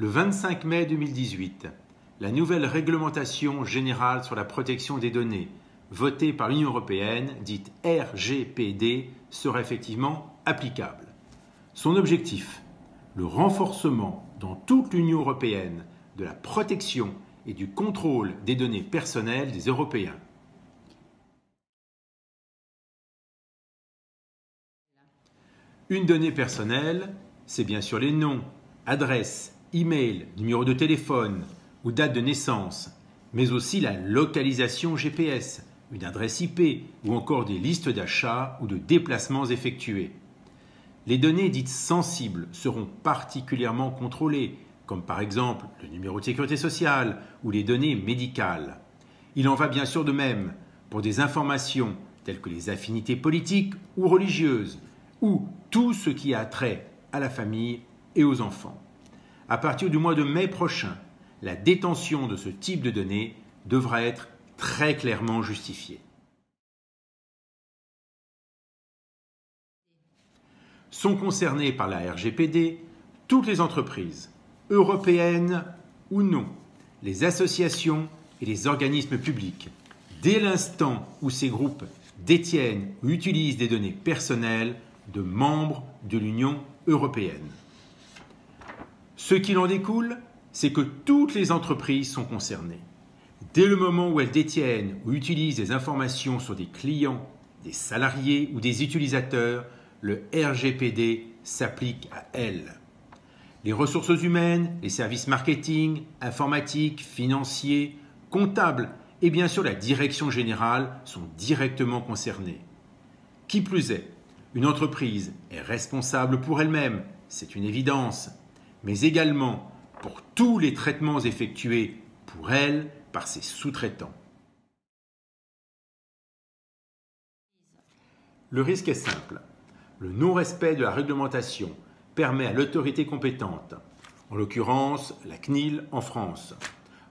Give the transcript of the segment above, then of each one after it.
Le 25 mai 2018, la nouvelle réglementation générale sur la protection des données, votée par l'Union européenne, dite RGPD, sera effectivement applicable. Son objectif, le renforcement dans toute l'Union européenne de la protection et du contrôle des données personnelles des Européens. Une donnée personnelle, c'est bien sûr les noms, adresses, email, numéro de téléphone ou date de naissance, mais aussi la localisation GPS, une adresse IP ou encore des listes d'achats ou de déplacements effectués. Les données dites sensibles seront particulièrement contrôlées, comme par exemple le numéro de sécurité sociale ou les données médicales. Il en va bien sûr de même pour des informations telles que les affinités politiques ou religieuses, ou tout ce qui a trait à la famille et aux enfants. À partir du mois de mai prochain, la détention de ce type de données devra être très clairement justifiée. Sont concernées par la RGPD toutes les entreprises, européennes ou non, les associations et les organismes publics, dès l'instant où ces groupes détiennent ou utilisent des données personnelles de membres de l'Union européenne. Ce qu'il en découle, c'est que toutes les entreprises sont concernées. Dès le moment où elles détiennent ou utilisent des informations sur des clients, des salariés ou des utilisateurs, le RGPD s'applique à elles. Les ressources humaines, les services marketing, informatiques, financiers, comptables et bien sûr la direction générale sont directement concernés. Qui plus est, une entreprise est responsable pour elle-même, c'est une évidence, mais également pour tous les traitements effectués pour elle par ses sous-traitants. Le risque est simple. Le non-respect de la réglementation permet à l'autorité compétente, en l'occurrence la CNIL en France,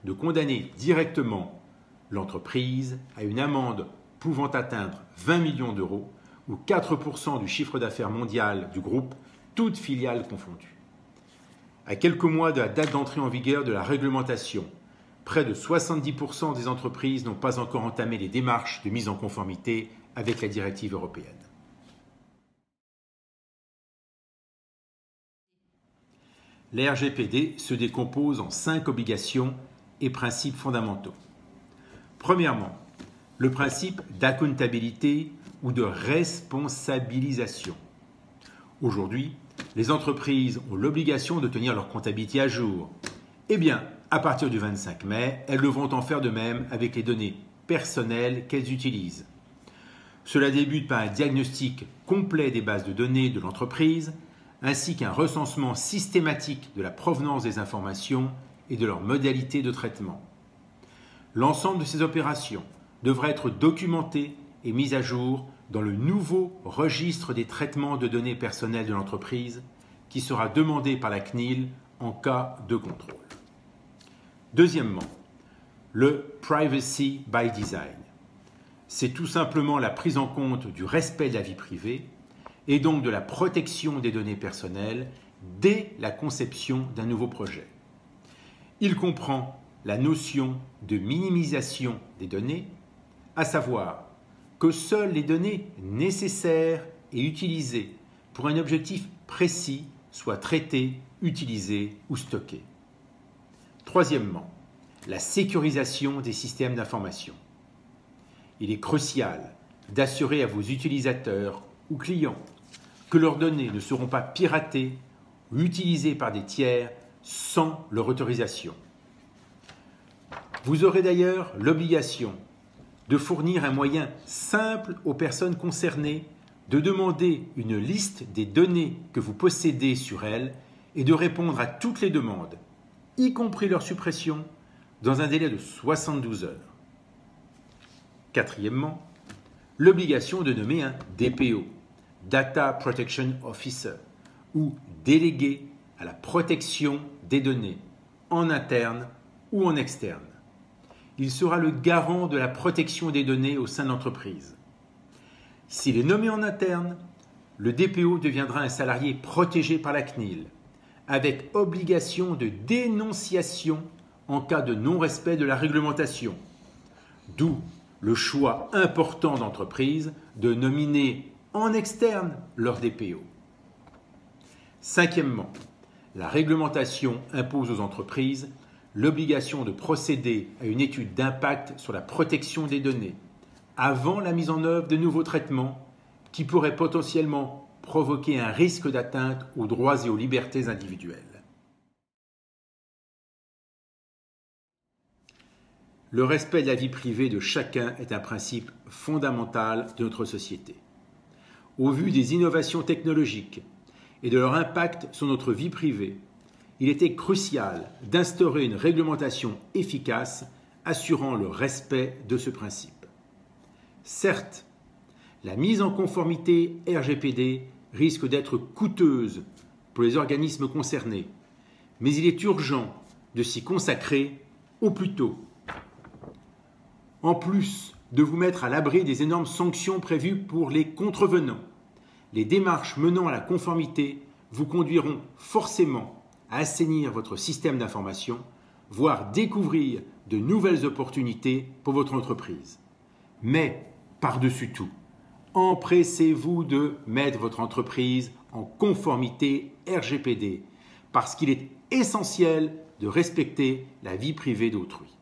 de condamner directement l'entreprise à une amende pouvant atteindre 20 millions d'euros ou 4% du chiffre d'affaires mondial du groupe, toutes filiales confondues. À quelques mois de la date d'entrée en vigueur de la réglementation, près de 70% des entreprises n'ont pas encore entamé les démarches de mise en conformité avec la directive européenne. La RGPD se décompose en 5 obligations et principes fondamentaux. Premièrement, le principe d'accountabilité ou de responsabilisation. Aujourd'hui, les entreprises ont l'obligation de tenir leur comptabilité à jour. Eh bien, à partir du 25 mai, elles devront en faire de même avec les données personnelles qu'elles utilisent. Cela débute par un diagnostic complet des bases de données de l'entreprise, ainsi qu'un recensement systématique de la provenance des informations et de leurs modalités de traitement. L'ensemble de ces opérations devra être documenté et mis à jour dans le nouveau registre des traitements de données personnelles de l'entreprise qui sera demandé par la CNIL en cas de contrôle. Deuxièmement, le Privacy by Design. C'est tout simplement la prise en compte du respect de la vie privée et donc de la protection des données personnelles dès la conception d'un nouveau projet. Il comprend la notion de minimisation des données, à savoir que seules les données nécessaires et utilisées pour un objectif précis soient traitées, utilisées ou stockées. Troisièmement, la sécurisation des systèmes d'information. Il est crucial d'assurer à vos utilisateurs ou clients que leurs données ne seront pas piratées ou utilisées par des tiers sans leur autorisation. Vous aurez d'ailleurs l'obligation de fournir un moyen simple aux personnes concernées de demander une liste des données que vous possédez sur elles et de répondre à toutes les demandes, y compris leur suppression, dans un délai de 72 heures. Quatrièmement, l'obligation de nommer un DPO, Data Protection Officer, ou délégué à la protection des données, en interne ou en externe. Il sera le garant de la protection des données au sein de l'entreprise. S'il est nommé en interne, le DPO deviendra un salarié protégé par la CNIL, avec obligation de dénonciation en cas de non-respect de la réglementation. D'où le choix important d'entreprises de nominer en externe leur DPO. Cinquièmement, la réglementation impose aux entreprises l'obligation de procéder à une étude d'impact sur la protection des données avant la mise en œuvre de nouveaux traitements qui pourraient potentiellement provoquer un risque d'atteinte aux droits et aux libertés individuelles. Le respect de la vie privée de chacun est un principe fondamental de notre société. Au vu des innovations technologiques et de leur impact sur notre vie privée, il était crucial d'instaurer une réglementation efficace assurant le respect de ce principe. Certes, la mise en conformité RGPD risque d'être coûteuse pour les organismes concernés, mais il est urgent de s'y consacrer au plus tôt. En plus de vous mettre à l'abri des énormes sanctions prévues pour les contrevenants, les démarches menant à la conformité vous conduiront forcément à assainir votre système d'information, voire découvrir de nouvelles opportunités pour votre entreprise. Mais, par-dessus tout, empressez-vous de mettre votre entreprise en conformité RGPD, parce qu'il est essentiel de respecter la vie privée d'autrui.